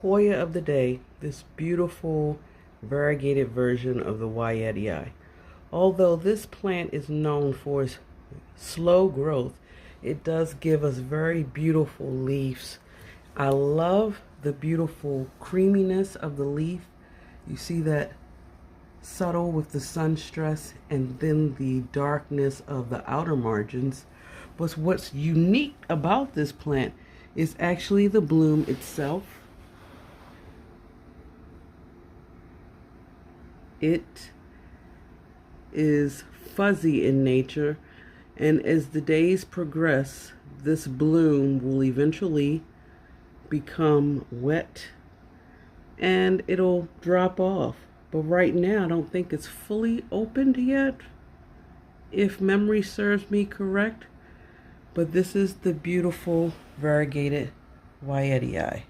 Hoya of the day, this beautiful variegated version of the Wayetti. Although this plant is known for its slow growth, it does give us very beautiful leaves. I love the beautiful creaminess of the leaf. You see that subtle with the sun stress and then the darkness of the outer margins. But what's unique about this plant is actually the bloom itself. It is fuzzy in nature, and as the days progress, this bloom will eventually become wet and it'll drop off. But right now, I don't think it's fully opened yet, if memory serves me correct. But this is the beautiful variegated Wayetti.